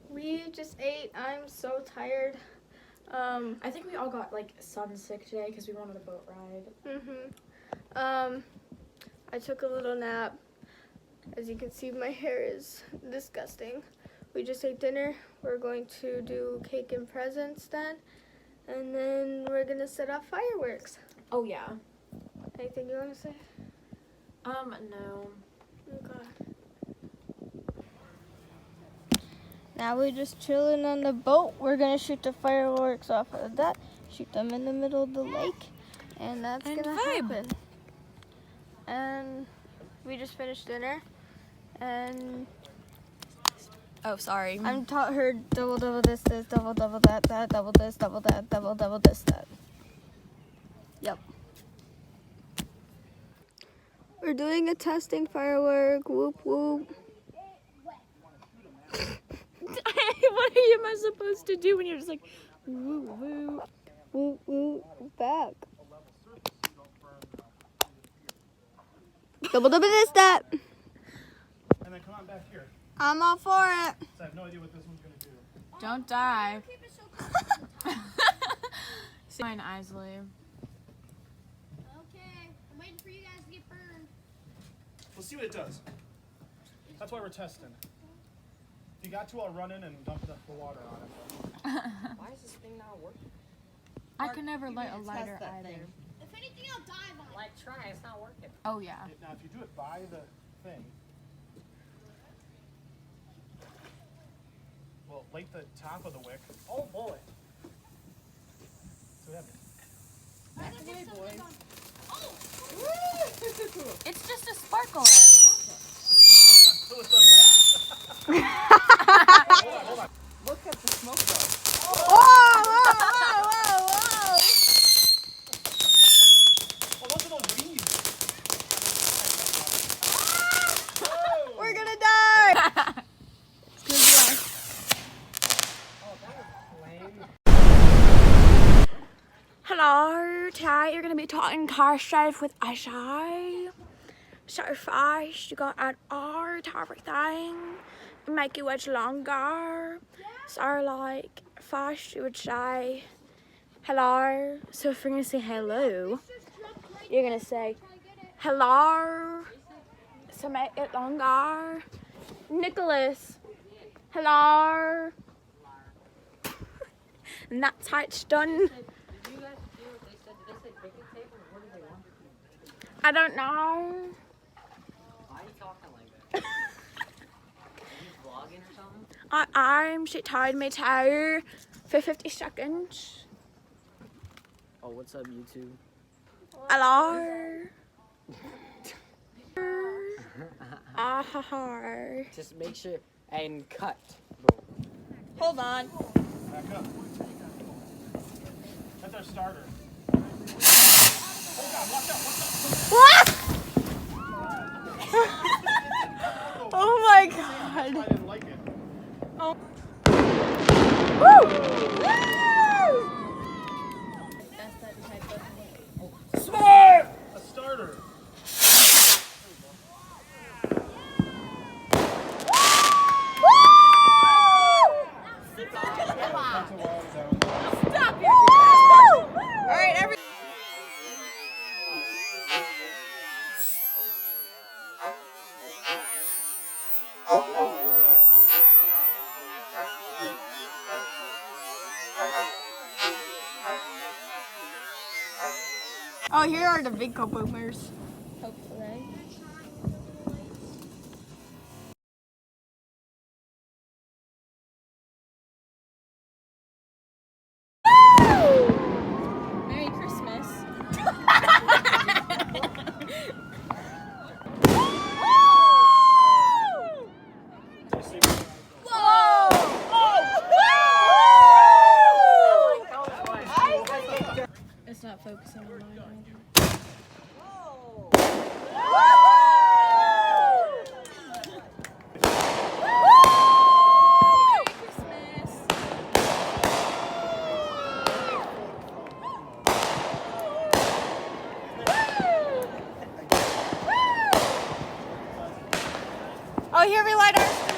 We just ate. I'm so tired. I think we all got like sun sick today because we wanted a boat ride. I took a little nap. As you can see, my hair is disgusting. We just ate dinner. We're going to do cake and presents then. And then we're gonna set off fireworks. Oh yeah. Anything you wanna say? No. Okay. Now we're just chilling on the boat. We're gonna shoot the fireworks off of that. Shoot them in the middle of the lake. And that's gonna happen. And we just finished dinner. And Oh, sorry. I'm taught her double this, double that, double this, double that, double this, that. Yep. We're doing a testing firework. Whoop whoop. What am I supposed to do when you're just like woo woo Whoop whoop back. Double this, that. And then come on back here. I'm all for it. So I have no idea what this one's gonna do. Don't die. Fine, Isley. Okay, I'm waiting for you guys to get burned. We'll see what it does. That's why we're testing. If you got to, I'll run in and dump the water on it. Why is this thing not working? I can never light a lighter either. If anything, I'll die by it. Like, try, it's not working. Oh yeah. Now, if you do it by the thing, well, light the top of the wick. Oh boy. So heavy. It's just a sparkler. So it does that. Hold on. Look at the smoke though. Whoa! Oh, those are those bees. We're gonna die! Hello, today you're gonna be talking car stuff with Ashley. So first, you gotta add R to everything and make it much longer. So like, first you would say hello. So if you're gonna say hello, you're gonna say hello. So make it longer. Nicholas, hello. And that's how it's done. I don't know. Why are you talking like that? Are you vlogging or something? She told me to for 50 seconds. Oh, what's up, YouTube? Hello. Ah. Just make sure and cut. Hold on. Back up. That's our starter. Oh God, watch out, watch out. Oh my God. I didn't like it. Oh. Smart! A starter. Oh, here are the big boomers. Hopefully. Merry Christmas. It's not focusing on mine. Merry Christmas. Oh, here we light ours too.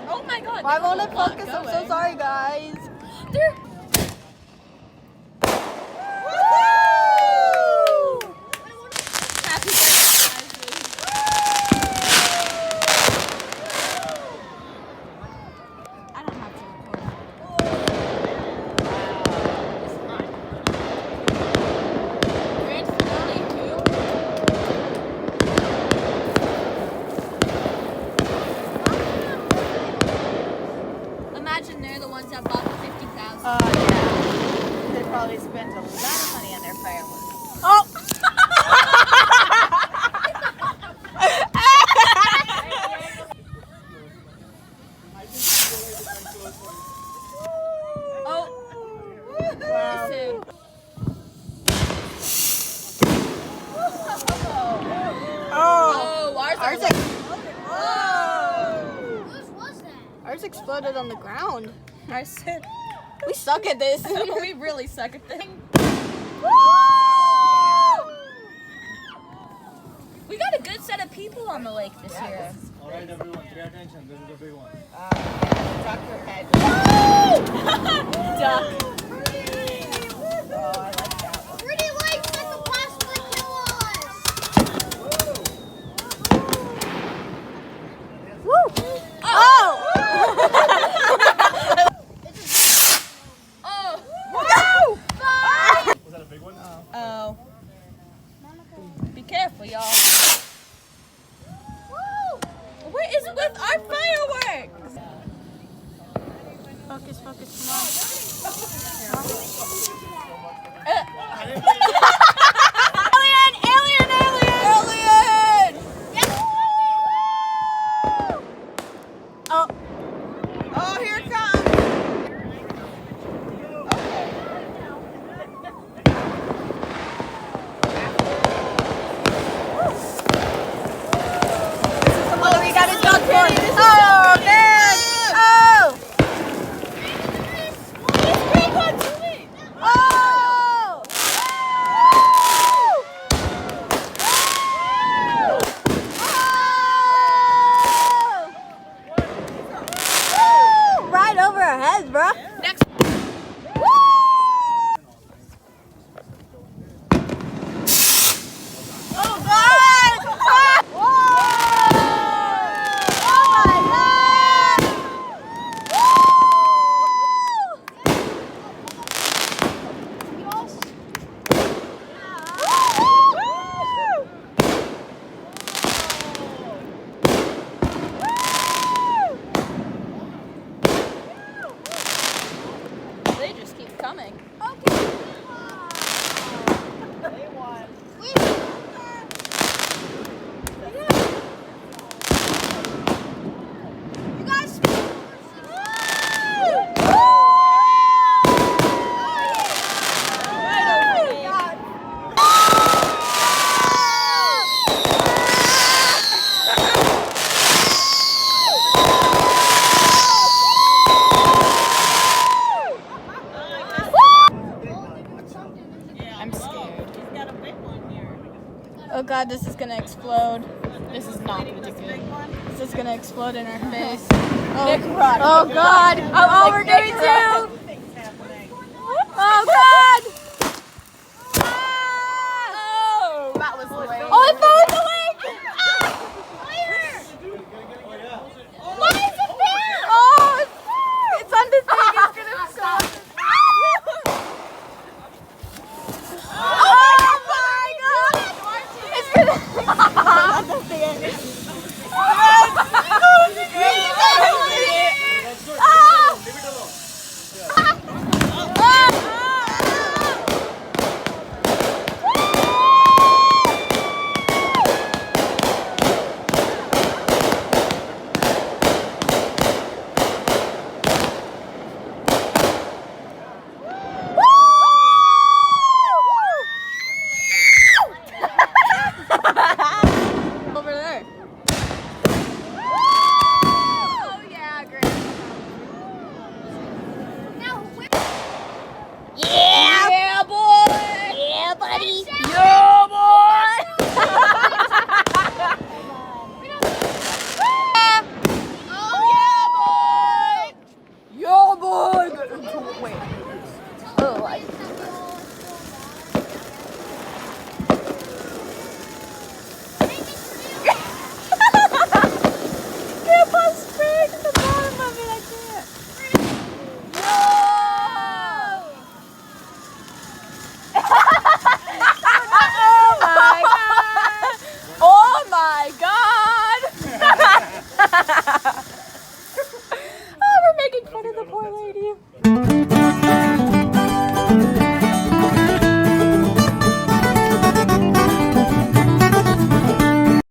Oh my god. Why won't it focus? I'm so sorry, guys. There. Happy birthday, I don't have to record. Grand finale too. Imagine they're the ones that bought the 50,000. Yeah. They probably spent a lot of money on their fireworks. Oh! Listen. Oh, ours Whose was that? Ours exploded on the ground. Ours said. We suck at this. We really suck at things. We got a good set of people on the lake this year. All right, everyone, pay attention. This is the big one. Drop your head. Duck. Oh, I like that one. Pretty lights that could possibly kill us. Oh! Was that a big one? Oh. Be careful, y'all. What is with our fireworks? Focus, focus, come on. Alien! Alien! Alien! Alien! Oh, Oh, here it comes. oh, we got a dog one. Oh, man. Oh. Oh. Oh. Right over our heads, bro. Next. Oh, God. Whoa. Oh, my God. They just keep coming. I'm scared. Oh, God, this is going to explode. This is not gonna be good. This is going to explode in our face. Nick brought it. Oh, God. Oh, we're going to. Oh, God.